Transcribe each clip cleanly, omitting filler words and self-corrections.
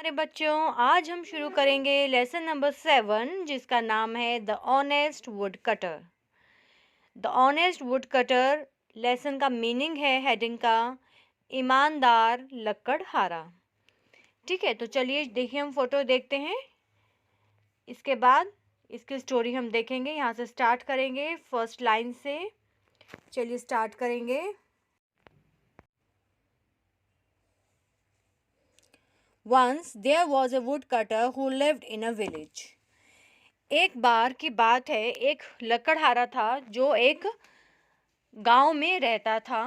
प्यारे बच्चों, आज हम शुरू करेंगे लेसन नंबर 7 जिसका नाम है the honest would cutter. The honest would cutter lesson का मीनिंग है हेडिंग का ईमानदार लकड़हारा। ठीक है, तो चलिए देखिए, हम फोटो देखते हैं। इसके बाद इसकी स्टोरी हम देखेंगे। यहाँ से स्टार्ट करेंगे फर्स्ट लाइन से। चलिए स्टार्ट करेंगे। Once there was a woodcutter who lived in a village. एक बार की बात है, एक लकड़हारा था जो एक गांव में रहता था।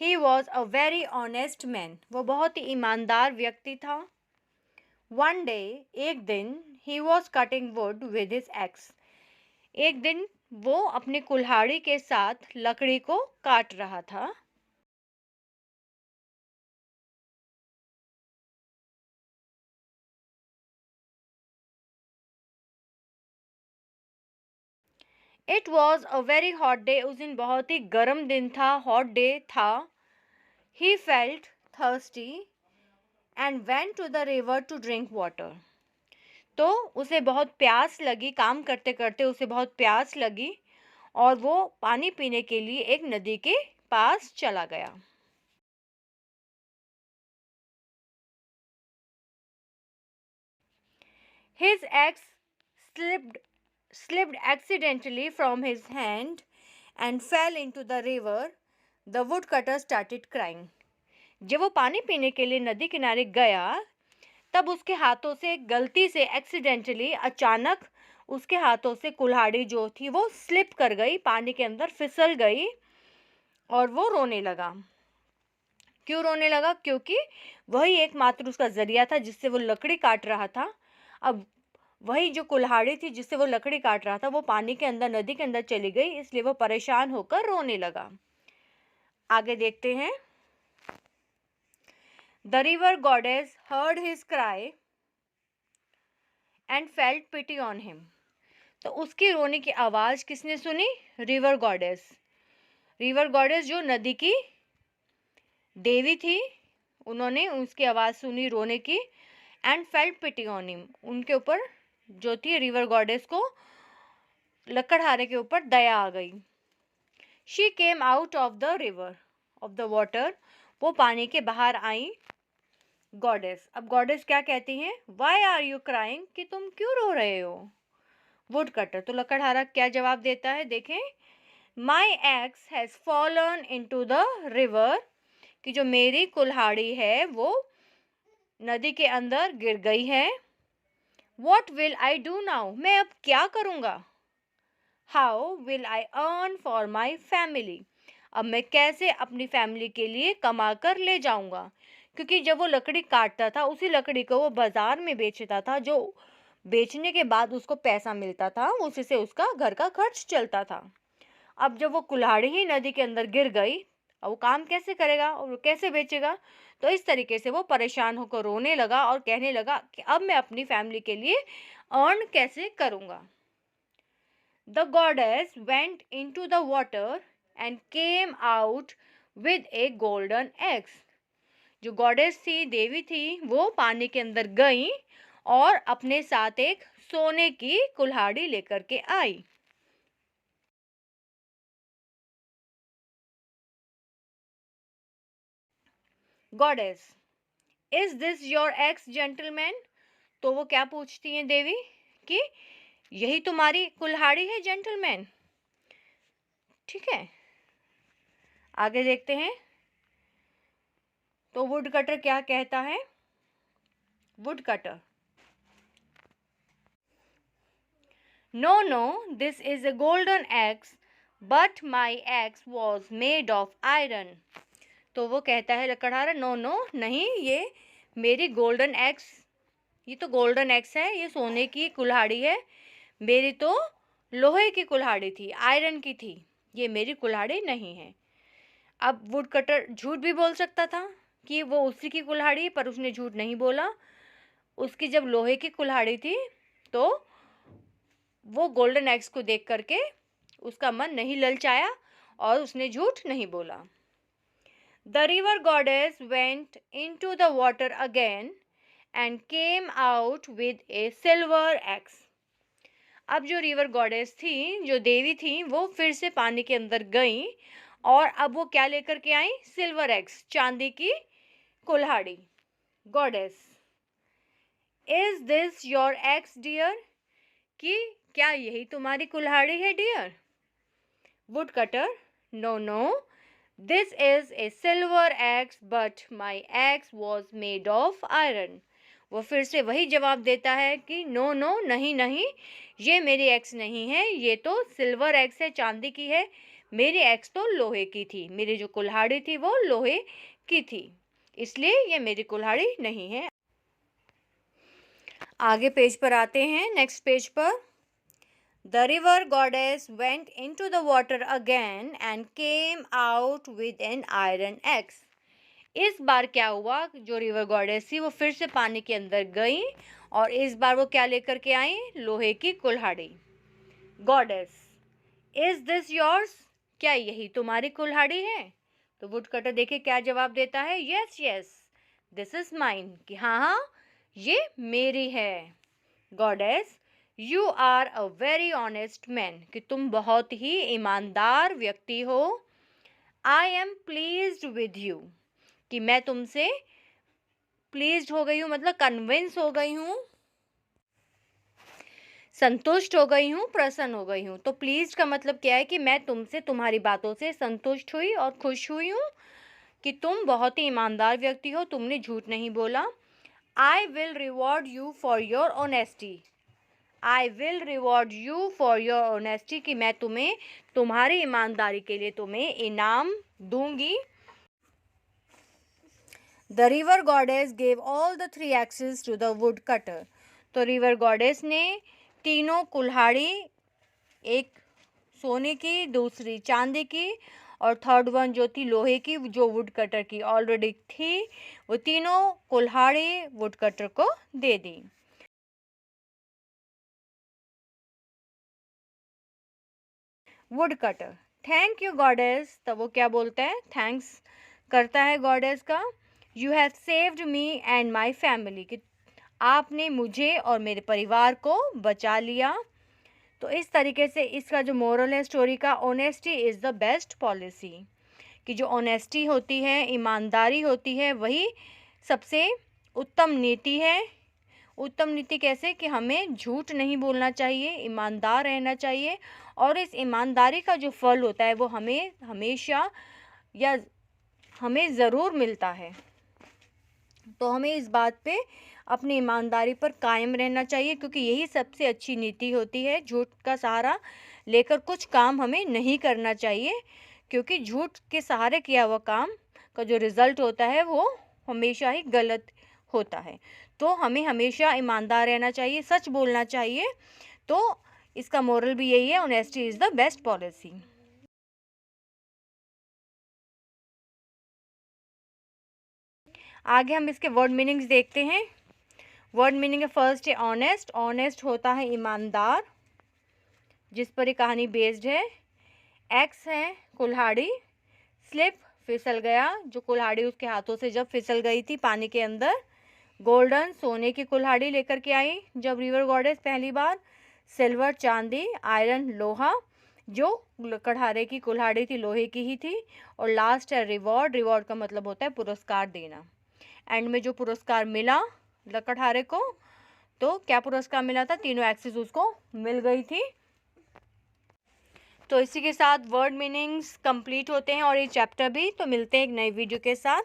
He was a very honest man. वो बहुत ही ईमानदार व्यक्ति था। One day, एक दिन, he was cutting wood with his axe. एक दिन वो अपनी कुल्हाड़ी के साथ लकड़ी को काट रहा था। It was a very hot day. उस दिन बहुत ही गर्म दिन था, हॉट डे था। He felt thirsty and went to the river to drink water. तो उसे बहुत प्यास लगी, काम करते करते उसे बहुत प्यास लगी और वो पानी पीने के लिए एक नदी के पास चला गया। His axe slipped accidentally from his hand and fell into the river. The woodcutter started crying. जब वो पानी पीने के लिए नदी किनारे गया, तब उसके हाथों से गलती से एक्सीडेंटली अचानक उसके हाथों से कुल्हाड़ी जो थी वो स्लिप कर गई, पानी के अंदर फिसल गई और वो रोने लगा। क्यों रोने लगा? क्योंकि वही एकमात्र उसका जरिया था जिससे वो लकड़ी काट रहा था। अब वही जो कुल्हाड़ी थी जिससे वो लकड़ी काट रहा था वो पानी के अंदर, नदी के अंदर चली गई, इसलिए वो परेशान होकर रोने लगा। आगे देखते हैं। The river goddess heard his cry and felt pity on him. तो उसकी रोने की आवाज़ किसने सुनी? River goddess. रिवर गॉडेस जो नदी की देवी थी, उन्होंने उसकी आवाज़ सुनी रोने की। And felt pity on him, उनके ऊपर जो थी रिवर गॉडेस को लकड़हारे के ऊपर दया आ गई। She came out of the river of the water, वो पानी के बाहर आई। गॉडेस, अब गॉडेस क्या कहती हैं? वाई आर यू क्राइंग, कि तुम क्यों रो रहे हो? वुड कटर, तो लकड़हारा क्या जवाब देता है? देखें। My axe has fallen into the river, कि जो मेरी कुल्हाड़ी है वो नदी के अंदर गिर गई है। What will I do now, मैं अब क्या करूँगा? How will I earn for my family, अब मैं कैसे अपनी फैमिली के लिए कमा कर ले जाऊँगा? क्योंकि जब वो लकड़ी काटता था उसी लकड़ी को वो बाज़ार में बेचता था, जो बेचने के बाद उसको पैसा मिलता था, उसी से उसका घर का खर्च चलता था। अब जब वो कुल्हाड़ी ही नदी के अंदर गिर गई, अब वो काम कैसे करेगा और वो कैसे बेचेगा? तो इस तरीके से वो परेशान होकर रोने लगा और कहने लगा कि अब मैं अपनी फैमिली के लिए अर्न कैसे करूँगा। The goddess went into the water and came out with a golden axe. जो गॉडेस थी, देवी थी, वो पानी के अंदर गई और अपने साथ एक सोने की कुल्हाड़ी लेकर के आई। Goddess, is this your axe gentleman, तो वो क्या पूछती हैं देवी कि यही तुम्हारी कुल्हाड़ी है जेंटलमैन? ठीक है, आगे देखते हैं। तो वुड कटर क्या कहता है? Would cutter, No, no, this is a golden axe, but my axe was made of iron. तो वो कहता है लकड़हारा, नो नो, नहीं, ये मेरी गोल्डन एक्स, ये तो गोल्डन एक्स है, ये सोने की कुल्हाड़ी है, मेरी तो लोहे की कुल्हाड़ी थी, आयरन की थी, ये मेरी कुल्हाड़ी नहीं है। अब वुड कटर झूठ भी बोल सकता था कि वो उसी की कुल्हाड़ी है, पर उसने झूठ नहीं बोला। उसकी जब लोहे की कुल्हाड़ी थी तो वो गोल्डन एग्स को देख करके उसका मन नहीं ललचाया और उसने झूठ नहीं बोला। The river goddess went into the water again and came out with a silver axe. अब जो रिवर गॉडेस थी, जो देवी थी, वो फिर से पानी के अंदर गई और अब वो क्या लेकर के आई? सिल्वर एक्स, चांदी की कुल्हाड़ी. Goddess, is this your axe dear? कि क्या यही तुम्हारी कुल्हाड़ी है dear? Woodcutter, no no, this is a silver axe but my axe was made of iron. वो फिर से वही जवाब देता है कि नो नो, नहीं नहीं, ये मेरी एक्स नहीं है, ये तो सिल्वर एक्स है, चांदी की है. मेरी एक्स तो लोहे की थी, मेरी जो कुल्हाड़ी थी वो लोहे की थी, इसलिए ये मेरी कुल्हाड़ी नहीं है. आगे पेज पर आते हैं, नेक्स्ट पेज पर. The river goddess went into the water again and came out with an iron axe. इस बार क्या हुआ? जो रिवर गॉडेस थी वो फिर से पानी के अंदर गई और इस बार वो क्या लेकर के आई? लोहे की कुल्हाड़ी. Goddess, is this yours? क्या यही तुम्हारी कुल्हाड़ी है? तो वुड कटर देखिए क्या जवाब देता है. Yes yes, this is mine. कि हाँ हाँ, ये मेरी है. Goddess, you are a very honest man. कि तुम बहुत ही ईमानदार व्यक्ति हो. I am pleased with you. कि मैं तुमसे प्लीज्ड हो गई हूँ, मतलब कन्विंस हो गई हूँ, संतुष्ट हो गई हूँ, प्रसन्न हो गई हूँ. तो प्लीज्ड का मतलब क्या है? कि मैं तुमसे, तुम्हारी बातों से संतुष्ट हुई और खुश हुई हूँ कि तुम बहुत ही ईमानदार व्यक्ति हो, तुमने झूठ नहीं बोला. I will reward you for your honesty. I will reward you for your honesty. कि मैं तुम्हें, तुम्हारी ईमानदारी के लिए तुम्हें इनाम दूंगी. The river goddess gave all the 3 axes to the woodcutter. तो रिवर गॉडेस ने तीनों कुल्हाड़ी, एक सोने की, दूसरी चांदी की और थर्ड वन जो थी लोहे की, जो वुड कटर की ऑलरेडी थी, वो तीनों कुल्हाड़ी वुड कटर को दे दी. Woodcutter, thank you goddess. तब वो क्या बोलता है? थैंक्स करता है गॉडेस का. You have saved me and my family. कि आपने मुझे और मेरे परिवार को बचा लिया. तो इस तरीके से इसका जो मोरल है स्टोरी का, honesty is the best policy. कि जो ऑनेस्टी होती है, ईमानदारी होती है, वही सबसे उत्तम नीति है. उत्तम नीति कैसे? कि हमें झूठ नहीं बोलना चाहिए, ईमानदार रहना चाहिए और इस ईमानदारी का जो फल होता है वो हमें हमेशा या हमें ज़रूर मिलता है. तो हमें इस बात पे, अपनी ईमानदारी पर कायम रहना चाहिए, क्योंकि यही सबसे अच्छी नीति होती है. झूठ का सहारा लेकर कुछ काम हमें नहीं करना चाहिए, क्योंकि झूठ के सहारे किया हुआ काम का जो रिज़ल्ट होता है वो हमेशा ही गलत होता है. तो हमें हमेशा ईमानदार रहना चाहिए, सच बोलना चाहिए. तो इसका मोरल भी यही है, honesty is the best policy. आगे हम इसके वर्ड मीनिंग्स देखते हैं. वर्ड मीनिंग है, फर्स्ट है ऑनेस्ट. ऑनेस्ट होता है ईमानदार, जिस पर ये कहानी बेस्ड है. एक्स है कुल्हाड़ी. स्लिप, फिसल गया, जो कुल्हाड़ी उसके हाथों से जब फिसल गई थी पानी के अंदर. गोल्डन, सोने की कुल्हाड़ी लेकर के आई जब रिवर गॉडेस पहली बार. सिल्वर, चांदी. आयरन, लोहा, जो कढ़ारे की कुल्हाड़ी थी लोहे की ही थी. और लास्ट है रिवॉर्ड. रिवॉर्ड का मतलब होता है पुरस्कार देना. एंड में जो पुरस्कार मिला कढ़ारे को, तो क्या पुरस्कार मिला था? तीनों एक्सेस उसको मिल गई थी. तो इसी के साथ वर्ड मीनिंग्स कंप्लीट होते हैं और ये चैप्टर भी. तो मिलते हैं एक नई वीडियो के साथ.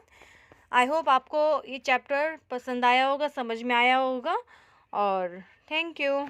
आई होप आपको ये चैप्टर पसंद आया होगा, समझ में आया होगा. और थैंक यू.